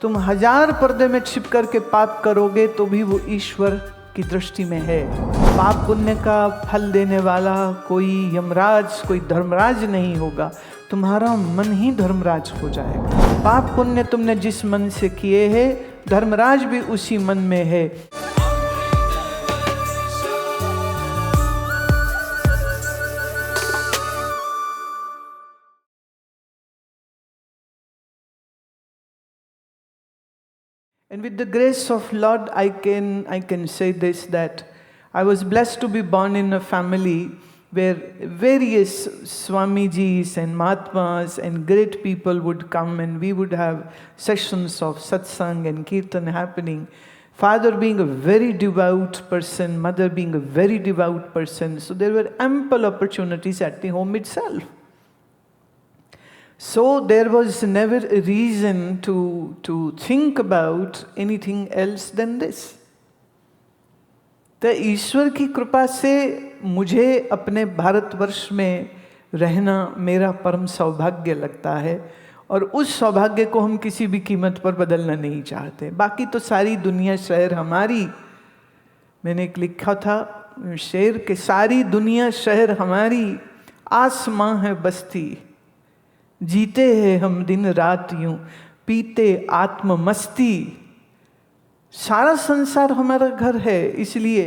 तुम 1000 पर्दे में छिप करके पाप करोगे तो भी वो ईश्वर की दृष्टि में है। पाप पुण्य का फल देने वाला कोई यमराज, कोई धर्मराज नहीं होगा, तुम्हारा मन ही धर्मराज हो जाएगा। पाप पुण्य तुमने जिस मन से किए हैं, धर्मराज भी उसी मन में है। And with the grace of Lord, I can say this, that I was blessed to be born in a family where various Swamijis and Mahatmas and great people would come, and we would have sessions of satsang and kirtan happening. Father being a very devout person, mother being a very devout person, so there were ample opportunities at the home itself. So there was never a reason to think about anything else than this. तो ईश्वर की कृपा से मुझे अपने भारतवर्ष में रहना मेरा परम सौभाग्य लगता है, और उस सौभाग्य को हम किसी भी कीमत पर बदलना नहीं चाहते। बाकी तो सारी दुनिया शहर हमारी, मैंने एक लिखा था शेर के, सारी दुनिया शहर हमारी, आसमां है बस्ती, जीते हैं हम दिन रात यूं, पीते आत्म मस्ती। सारा संसार हमारा घर है, इसलिए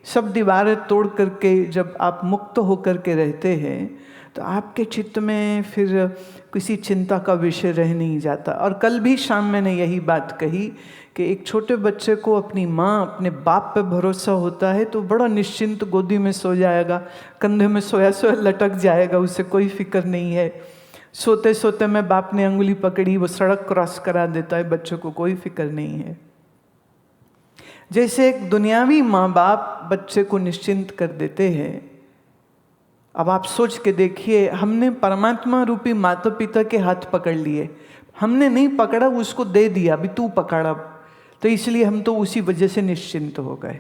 सब दीवारें तोड़ करके जब आप मुक्त होकर के रहते हैं तो आपके चित्त में फिर किसी चिंता का विषय रह नहीं जाता। और कल भी शाम मैंने यही बात कही कि एक छोटे बच्चे को अपनी माँ, अपने बाप पे भरोसा होता है तो बड़ा निश्चिंत गोदी में सो जाएगा, कंधे में सोया सोया लटक जाएगा, उसे कोई फिक्र नहीं है। सोते सोते में बाप ने अंगुली पकड़ी, वो सड़क क्रॉस करा देता है, बच्चों को कोई फिक्र नहीं है। जैसे एक दुनियावी माँ बाप बच्चे को निश्चिंत कर देते हैं, अब आप सोच के देखिए, हमने परमात्मा रूपी माता पिता के हाथ पकड़ लिए, हमने नहीं पकड़ा, उसको दे दिया, अभी तू पकड़ अब, तो इसलिए हम तो उसी वजह से निश्चिंत हो गए।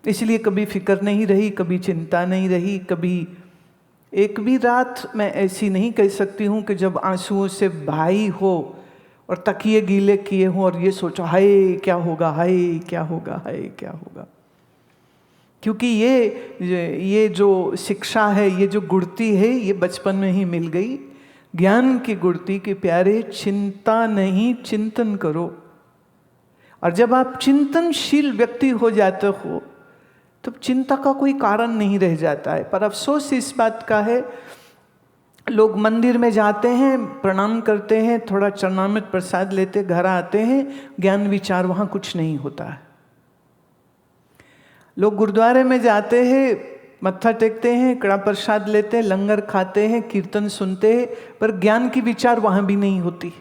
इसलिए कभी फिक्र नहीं रही, कभी चिंता नहीं रही, कभी एक भी रात मैं ऐसी नहीं कह सकती हूँ कि जब आंसुओं से भाई हो और तकिए गीले किए हों और ये सोचो हाय क्या होगा, हाय क्या होगा, हाय क्या होगा। क्योंकि ये जो शिक्षा है, ये जो गुड़ती है, ये बचपन में ही मिल गई, ज्ञान की गुड़ती कि प्यारे चिंता नहीं चिंतन करो। और जब आप चिंतनशील व्यक्ति हो जाते हो तो चिंता का कोई कारण नहीं रह जाता है। पर अफसोस इस बात का है, लोग मंदिर में जाते हैं, प्रणाम करते हैं, थोड़ा चरणामृत प्रसाद लेते घर आते हैं, ज्ञान विचार वहाँ कुछ नहीं होता है। लोग गुरुद्वारे में जाते हैं, मत्था टेकते हैं, कड़ा प्रसाद लेते हैं, लंगर खाते हैं, कीर्तन सुनते हैं, पर ज्ञान की विचार वहाँ भी नहीं होती।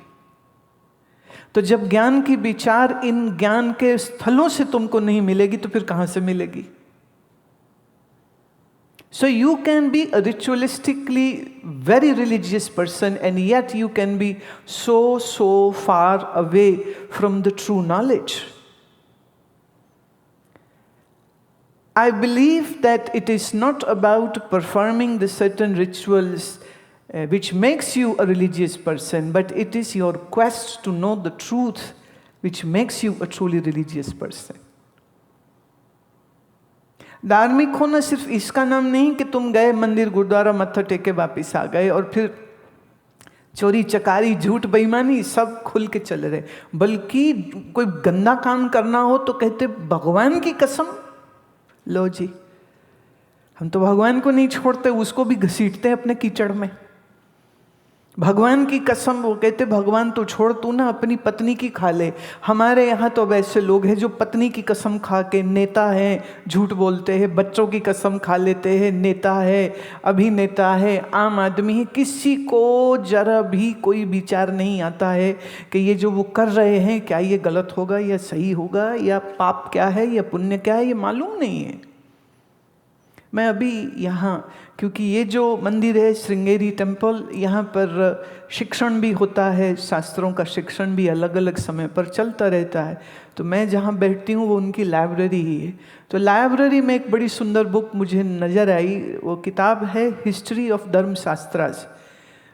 तो जब ज्ञान की विचार इन ज्ञान के स्थलों से तुमको नहीं मिलेगी तो फिर कहाँ से मिलेगी? So you can be a ritualistically very religious person, and yet you can be so far away from the true knowledge. I believe that it is not about performing the certain rituals which makes you a religious person, but it is your quest to know the truth which makes you a truly religious person. धार्मिक होना सिर्फ इसका नाम नहीं कि तुम गए मंदिर गुरुद्वारा मत्था टेके वापिस आ गए और फिर चोरी चकारी झूठ बेईमानी सब खुल के चल रहे, बल्कि कोई गंदा काम करना हो तो कहते भगवान की कसम, लो जी हम तो भगवान को नहीं छोड़ते, उसको भी घसीटते हैं अपने कीचड़ में। भगवान की कसम, वो कहते भगवान तो छोड़, तू ना अपनी पत्नी की खा ले। हमारे यहाँ तो वैसे लोग हैं जो पत्नी की कसम खा के नेता हैं, झूठ बोलते हैं, बच्चों की कसम खा लेते हैं, नेता है, अभिनेता है, आम आदमी है, किसी को जरा भी कोई विचार नहीं आता है कि ये जो वो कर रहे हैं क्या ये गलत होगा या सही होगा, या पाप क्या है या पुण्य क्या है, ये मालूम नहीं है। मैं अभी यहाँ, क्योंकि ये जो मंदिर है श्रृंगेरी टेम्पल, यहाँ पर शिक्षण भी होता है, शास्त्रों का शिक्षण भी अलग अलग समय पर चलता रहता है, तो मैं जहाँ बैठती हूँ वो उनकी लाइब्रेरी ही है। तो लाइब्रेरी में एक बड़ी सुंदर बुक मुझे नज़र आई, वो किताब है हिस्ट्री ऑफ धर्म shastras.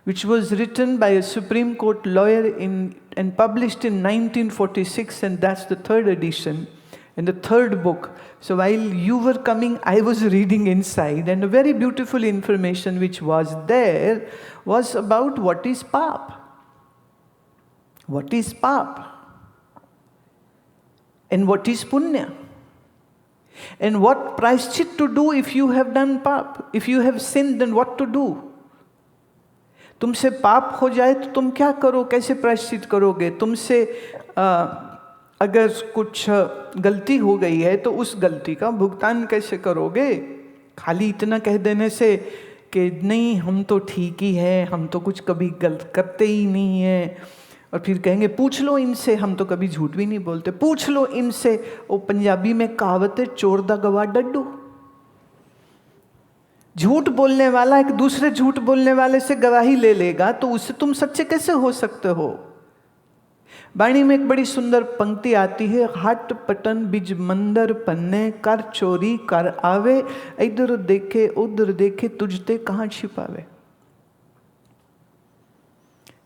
which was written by a Supreme Court lawyer and published in 1946, and that's the third edition and the third book. So while you were coming, I was reading inside, and a very beautiful information which was there was about what is pap. What is pap? And what is punya? And what prashchit to do if you have done pap? If you have sinned, then what to do? तुमसे पाप हो जाए तो तुम क्या करो, कैसे प्रायश्चित करोगे? तुमसे अगर कुछ गलती हो गई है तो उस गलती का भुगतान कैसे करोगे? खाली इतना कह देने से कि नहीं हम तो ठीक ही है, हम तो कुछ कभी गलत करते ही नहीं है, और फिर कहेंगे पूछ लो इनसे, हम तो कभी झूठ भी नहीं बोलते, पूछ लो इनसे। वो पंजाबी में कहावत है, चोर दा गवाह डड्डू। झूठ बोलने वाला एक दूसरे झूठ बोलने वाले से गवाही ले लेगा तो उससे तुम सच्चे कैसे हो सकते हो? वाणी में एक बड़ी सुंदर पंक्ति आती है, हट पटन बिज मंदर पन्ने, कर चोरी कर आवे, इधर देखे उधर देखे तुझते कहाँ छिपावे।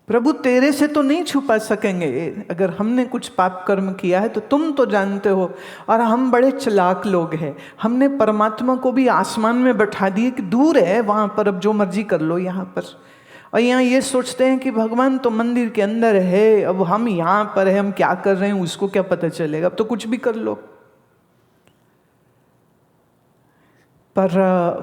प्रभु तेरे से तो नहीं छुपा सकेंगे, अगर हमने कुछ पाप कर्म किया है तो तुम तो जानते हो। और हम बड़े चालाक लोग हैं, हमने परमात्मा को भी आसमान में बैठा दिए कि दूर है वहाँ पर, अब जो मर्जी कर लो यहाँ पर। और यहाँ ये सोचते हैं कि भगवान तो मंदिर के अंदर है, अब हम यहाँ पर है, हम क्या कर रहे हैं उसको क्या पता चलेगा, अब तो कुछ भी कर लो। पर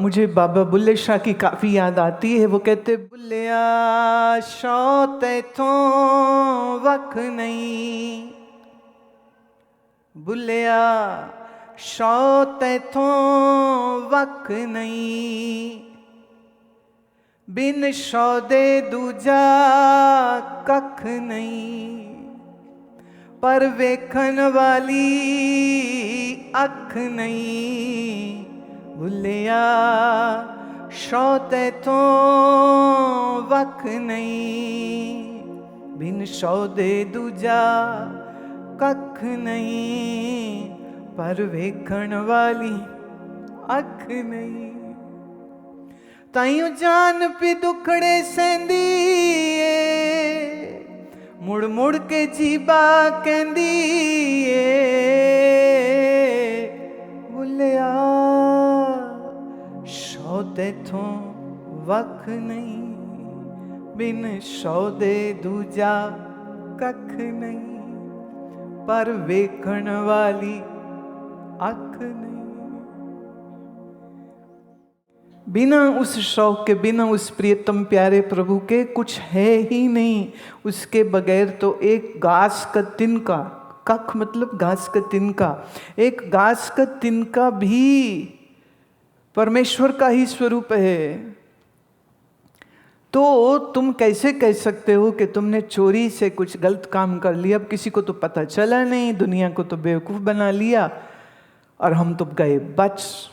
मुझे बाबा बुल्ले शाह की काफ़ी याद आती है। वो कहते, बुल्लिया शौ तैथों वख नहीं, बुल्लिया शौ तैथों वख नहीं, बिन सौदे दूजा कख नहीं, पर वेखन वाली अख नहीं, बुल्लिया शौ तैथों वख नहीं, बिन सौदे दूजा कख नहीं, पर वेखण वाली अख नहीं। ताइयों जान पी दुखड़े सेंदी, मुड़ मुड़ के जीबा कहंदी, बुल्लिया शौ तैथों वख नहीं, बिन सौदे दूजा कख नहीं, पर वेखण वाली अख नहीं। बिना उस शौक के, बिना उस प्रियतम प्यारे प्रभु के कुछ है ही नहीं। उसके बगैर तो एक घास का तिनका, कख मतलब घास का तिनका, एक घास का तिनका भी परमेश्वर का ही स्वरूप है। तो तुम कैसे कह सकते हो कि तुमने चोरी से कुछ गलत काम कर लिया? अब किसी को तो पता चला नहीं, दुनिया को तो बेवकूफ़ बना लिया और हम तो गए बच।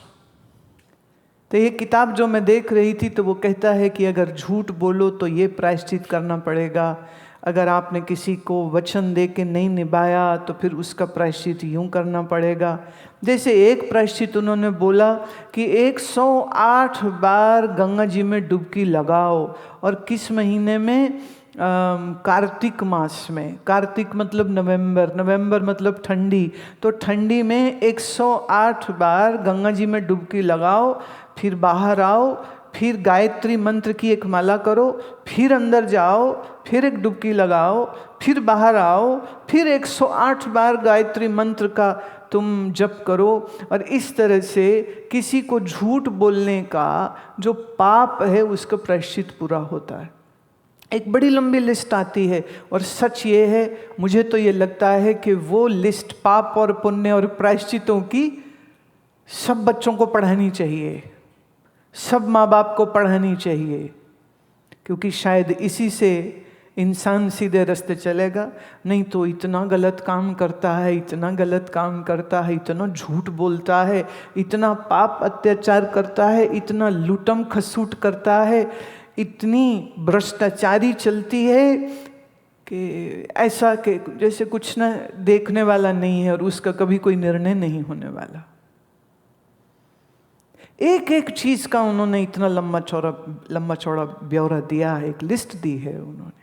तो ये किताब जो मैं देख रही थी तो वो कहता है कि अगर झूठ बोलो तो ये प्रायश्चित करना पड़ेगा, अगर आपने किसी को वचन दे के नहीं निभाया तो फिर उसका प्रायश्चित यूँ करना पड़ेगा। जैसे एक प्रायश्चित उन्होंने बोला कि 108 बार गंगा जी में डुबकी लगाओ, और किस महीने में? कार्तिक मास में। कार्तिक मतलब नवंबर, नवंबर मतलब ठंडी, तो ठंडी में 108 बार गंगा जी में डुबकी लगाओ, फिर बाहर आओ, फिर गायत्री मंत्र की एक माला करो, फिर अंदर जाओ, फिर एक डुबकी लगाओ, फिर बाहर आओ, फिर 108 बार गायत्री मंत्र का तुम जप करो। और इस तरह से किसी को झूठ बोलने का जो पाप है उसका प्रायश्चित पूरा होता है। एक बड़ी लंबी लिस्ट आती है, और सच ये है, मुझे तो ये लगता है कि वो लिस्ट पाप और पुण्य और प्रायश्चितों की सब बच्चों को पढ़ानी चाहिए, सब माँ बाप को पढ़ानी चाहिए, क्योंकि शायद इसी से इंसान सीधे रास्ते चलेगा। नहीं तो इतना गलत काम करता है, इतना गलत काम करता है, इतना झूठ बोलता है, इतना पाप अत्याचार करता है, इतना लूटम खसूट करता है, इतनी भ्रष्टाचारी चलती है कि ऐसा कि जैसे कुछ ना देखने वाला नहीं है और उसका कभी कोई निर्णय नहीं होने वाला। एक एक चीज का उन्होंने इतना लंबा चौड़ा ब्यौरा दिया है, एक लिस्ट दी है उन्होंने।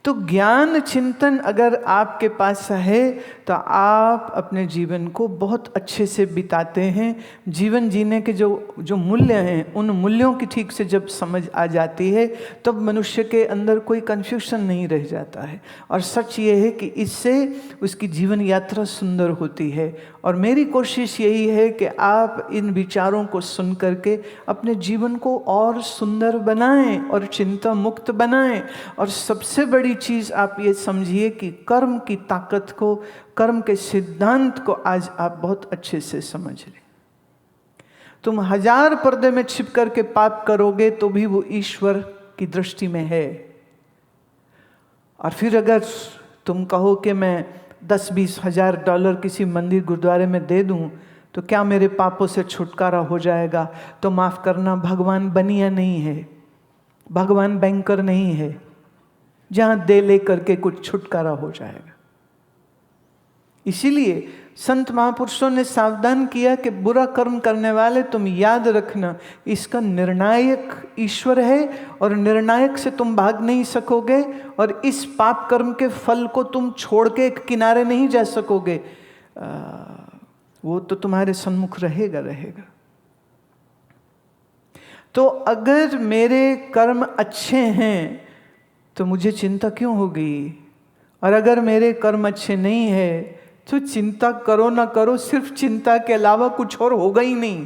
तो ज्ञान चिंतन अगर आपके पास है तो आप अपने जीवन को बहुत अच्छे से बिताते हैं। जीवन जीने के जो मूल्य हैं, उन मूल्यों की ठीक से जब समझ आ जाती है तब मनुष्य के अंदर कोई कन्फ्यूजन नहीं रह जाता है। और सच ये है कि इससे उसकी जीवन यात्रा सुंदर होती है। और मेरी कोशिश यही है कि आप इन विचारों को सुन करके अपने जीवन को और सुंदर बनाएं और चिंता मुक्त बनाएं। और सबसे बड़ी चीज आप ये समझिए कि कर्म की ताकत को, कर्म के सिद्धांत को आज आप बहुत अच्छे से समझ लें। तुम 1000 पर्दे में छिप करके पाप करोगे तो भी वो ईश्वर की दृष्टि में है। और फिर अगर तुम कहो कि मैं 10-20 हजार डॉलर किसी मंदिर गुरुद्वारे में दे दूं तो क्या मेरे पापों से छुटकारा हो जाएगा? तो माफ करना, भगवान बनिया नहीं है, भगवान बैंकर नहीं है जहां दे ले करके कुछ छुटकारा हो जाएगा। इसीलिए संत महापुरुषों ने सावधान किया कि बुरा कर्म करने वाले तुम याद रखना, इसका निर्णायक ईश्वर है और निर्णायक से तुम भाग नहीं सकोगे। और इस पाप कर्म के फल को तुम छोड़ के एक किनारे नहीं जा सकोगे, वो तो तुम्हारे सम्मुख रहेगा। तो अगर मेरे कर्म अच्छे हैं तो मुझे चिंता क्यों होगी? और अगर मेरे कर्म अच्छे नहीं है तो चिंता करो ना करो, सिर्फ चिंता के अलावा कुछ और होगा ही नहीं।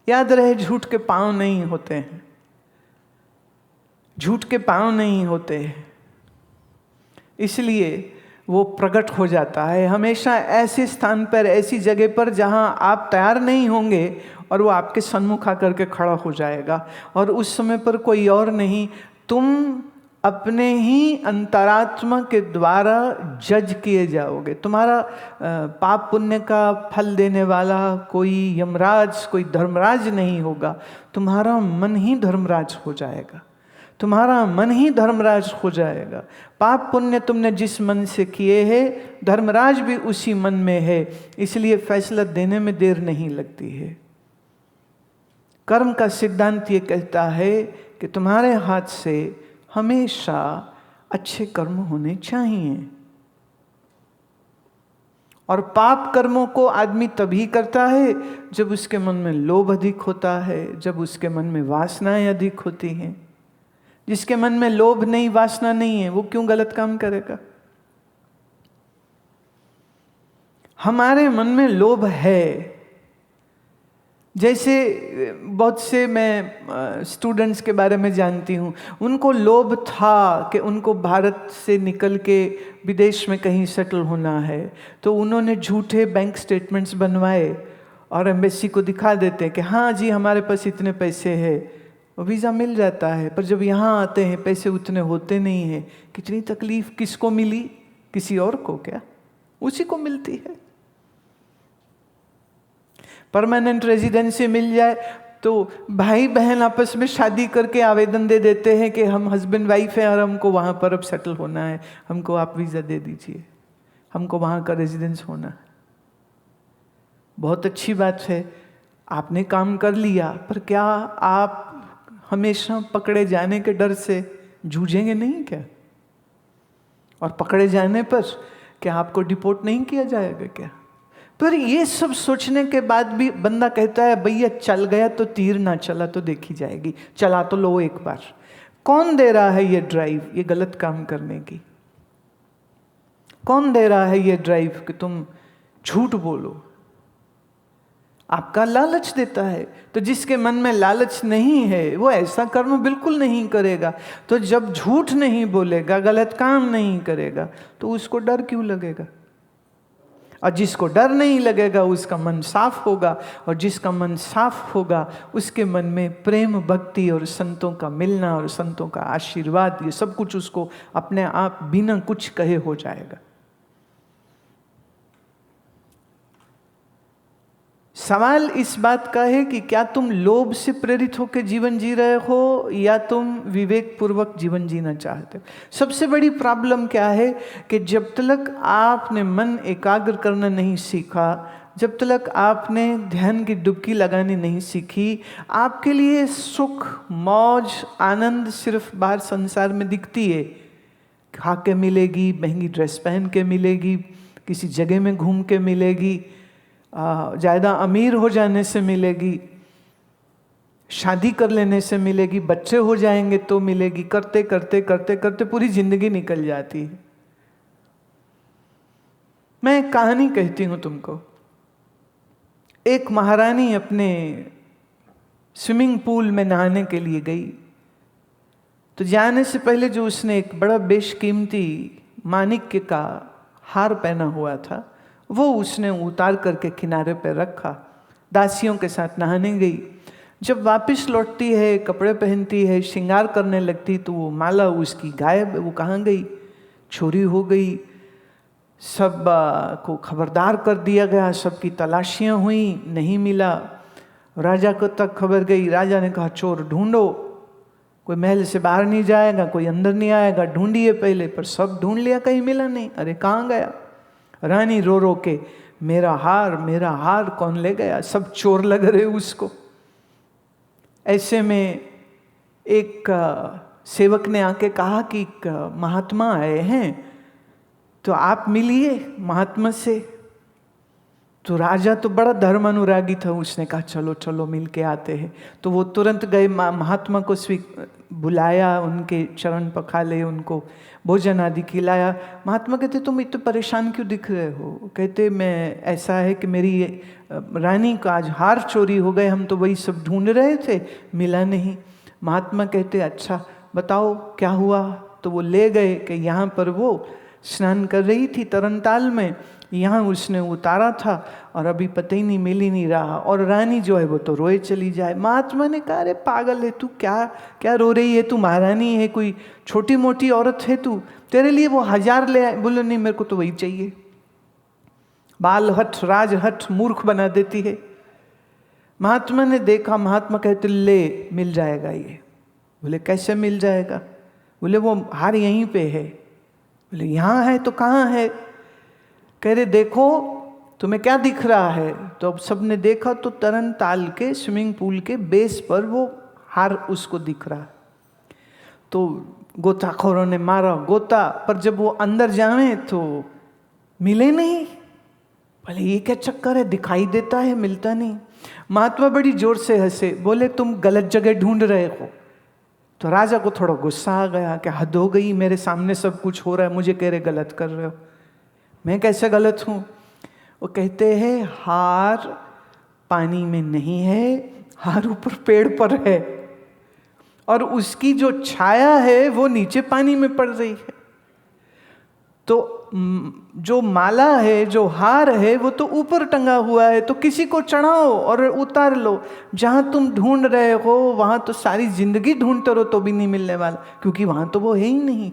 याद रहे, झूठ के पांव नहीं होते हैं, झूठ के पांव नहीं होते हैं, इसलिए वो प्रकट हो जाता है हमेशा ऐसे स्थान पर, ऐसी जगह पर जहां आप तैयार नहीं होंगे और वो आपके सन्मुख आकर के खड़ा हो जाएगा। और उस समय पर कोई और नहीं, तुम अपने ही अंतरात्मा के द्वारा जज किए जाओगे। तुम्हारा पाप पुण्य का फल देने वाला कोई यमराज, कोई धर्मराज नहीं होगा, तुम्हारा मन ही धर्मराज हो जाएगा, तुम्हारा मन ही धर्मराज हो जाएगा। पाप पुण्य तुमने जिस मन से किए हैं, धर्मराज भी उसी मन में है, इसलिए फैसला देने में देर नहीं लगती है। कर्म का सिद्धांत ये कहता है कि तुम्हारे हाथ से हमेशा अच्छे कर्म होने चाहिए। और पाप कर्मों को आदमी तभी करता है जब उसके मन में लोभ अधिक होता है, जब उसके मन में वासनाएं अधिक होती हैं। जिसके मन में लोभ नहीं, वासना नहीं है, वो क्यों गलत काम करेगा? हमारे मन में लोभ है। जैसे बहुत से मैं स्टूडेंट्स के बारे में जानती हूँ, उनको लोभ था कि उनको भारत से निकल के विदेश में कहीं सेटल होना है, तो उन्होंने झूठे बैंक स्टेटमेंट्स बनवाए और एम्बेसी को दिखा देते कि हाँ जी हमारे पास इतने पैसे हैं, और वीज़ा मिल जाता है। पर जब यहाँ आते हैं पैसे उतने होते नहीं हैं। कितनी तकलीफ किसको मिली? किसी और को क्या? उसी को मिलती है। परमानेंट रेजिडेंसी मिल जाए तो भाई बहन आपस में शादी करके आवेदन दे देते हैं कि हम हस्बैंड वाइफ हैं और हमको वहाँ पर अब सेटल होना है, हमको आप वीज़ा दे दीजिए, हमको वहाँ का रेजिडेंस होना है। बहुत अच्छी बात है, आपने काम कर लिया, पर क्या आप हमेशा पकड़े जाने के डर से जूझेंगे नहीं क्या? और पकड़े जाने पर क्या आपको डिपोर्ट नहीं किया जाएगा क्या? पर ये सब सोचने के बाद भी बंदा कहता है भैया चल गया तो तीर, ना चला तो देखी जाएगी, चला तो लो एक बार। कौन दे रहा है ये ड्राइव, ये गलत काम करने की? कौन दे रहा है ये ड्राइव कि तुम झूठ बोलो? आपका लालच देता है। तो जिसके मन में लालच नहीं है वो ऐसा कर्म बिल्कुल नहीं करेगा। तो जब झूठ नहीं बोलेगा, गलत काम नहीं करेगा, तो उसको डर क्यों लगेगा? और जिसको डर नहीं लगेगा उसका मन साफ होगा, और जिसका मन साफ होगा उसके मन में प्रेम, भक्ति और संतों का मिलना और संतों का आशीर्वाद, ये सब कुछ उसको अपने आप बिना कुछ कहे हो जाएगा। सवाल इस बात का है कि क्या तुम लोभ से प्रेरित होकर जीवन जी रहे हो या तुम विवेक पूर्वक जीवन जीना चाहते हो। सबसे बड़ी प्रॉब्लम क्या है कि जब तक आपने मन एकाग्र करना नहीं सीखा, जब तक आपने ध्यान की डुबकी लगानी नहीं सीखी, आपके लिए सुख, मौज, आनंद सिर्फ बाहर संसार में दिखती है। खा के मिलेगी, महंगी ड्रेस पहन के मिलेगी, किसी जगह में घूम के मिलेगी, ज़्यादा अमीर हो जाने से मिलेगी, शादी कर लेने से मिलेगी, बच्चे हो जाएंगे तो मिलेगी। करते करते करते करते पूरी जिंदगी निकल जाती है। मैं एक कहानी कहती हूँ तुमको। एक महारानी अपने स्विमिंग पूल में नहाने के लिए गई, तो जाने से पहले जो उसने एक बड़ा बेशकीमती माणिक्य का हार पहना हुआ था, वो उसने उतार करके किनारे पर रखा। दासियों के साथ नहाने गई। जब वापस लौटती है, कपड़े पहनती है, श्रृंगार करने लगती, तो वो माला उसकी गायब। वो कहाँ गई? चोरी हो गई। सब को खबरदार कर दिया गया, सबकी तलाशियां हुई, नहीं मिला। राजा को तक खबर गई। राजा ने कहा चोर ढूंढो, कोई महल से बाहर नहीं जाएगा, कोई अंदर नहीं आएगा, ढूंढिए पहले। पर सब ढूंढ लिया, कहीं मिला नहीं। अरे कहाँ गया? रानी रो रो के, मेरा हार कौन ले गया? सब चोर लग रहे उसको। ऐसे में एक सेवक ने आके कहा कि एक महात्मा आए हैं, तो आप मिलिए महात्मा से। तो राजा तो बड़ा धर्म अनुरागी था, उसने कहा चलो चलो मिल के आते हैं। तो वो तुरंत गए, महात्मा को बुलाया, उनके चरण पखाले, उनको भोजन आदि खिलाया। महात्मा कहते तुम इतने परेशान क्यों दिख रहे हो? कहते मैं ऐसा है कि मेरी रानी का आज हार चोरी हो गए, हम तो वही सब ढूंढ रहे थे, मिला नहीं। महात्मा कहते अच्छा बताओ क्या हुआ? तो वो ले गए कि यहाँ पर वो स्नान कर रही थी तरनताल में, यहाँ उसने उतारा था और अभी पता ही नहीं, मिल ही नहीं रहा। और रानी जो है वो तो रोए चली जाए। महात्मा ने कहा अरे पागल है तू, क्या क्या रो रही है? तू महारानी है, कोई छोटी मोटी औरत है तू? तेरे लिए वो 1000 ले आए। बोलो नहीं, मेरे को तो वही चाहिए। बाल हठ, राज हठ, मूर्ख बना देती है। महात्मा ने देखा, महात्मा कहते ले मिल जाएगा ये। बोले कैसे मिल जाएगा? बोले वो हार यहीं पे है। बोले यहाँ है तो कहाँ है? कह रहे देखो तुम्हें क्या दिख रहा है? तो अब सबने देखा तो तरनताल के स्विमिंग पूल के बेस पर वो हार उसको दिख रहा। तो गोताखोरों ने मारा गोता, पर जब वो अंदर जाए तो मिले नहीं। बोले ये क्या चक्कर है, दिखाई देता है मिलता नहीं। महात्मा बड़ी जोर से हंसे, बोले तुम गलत जगह ढूंढ रहे हो। तो राजा को थोड़ा गुस्सा आ गया कि हद हो गई, मेरे सामने सब कुछ हो रहा है, मुझे कह रहे गलत कर रहे हो। मैं कैसे गलत हूँ? वो कहते हैं हार पानी में नहीं है, हार ऊपर पेड़ पर है, और उसकी जो छाया है वो नीचे पानी में पड़ रही है। तो जो माला है, जो हार है, वो तो ऊपर टंगा हुआ है, तो किसी को चढ़ाओ और उतार लो। जहाँ तुम ढूंढ रहे हो वहाँ तो सारी जिंदगी ढूंढते रहो तो भी नहीं मिलने वाला, क्योंकि वहाँ तो वो है ही नहीं।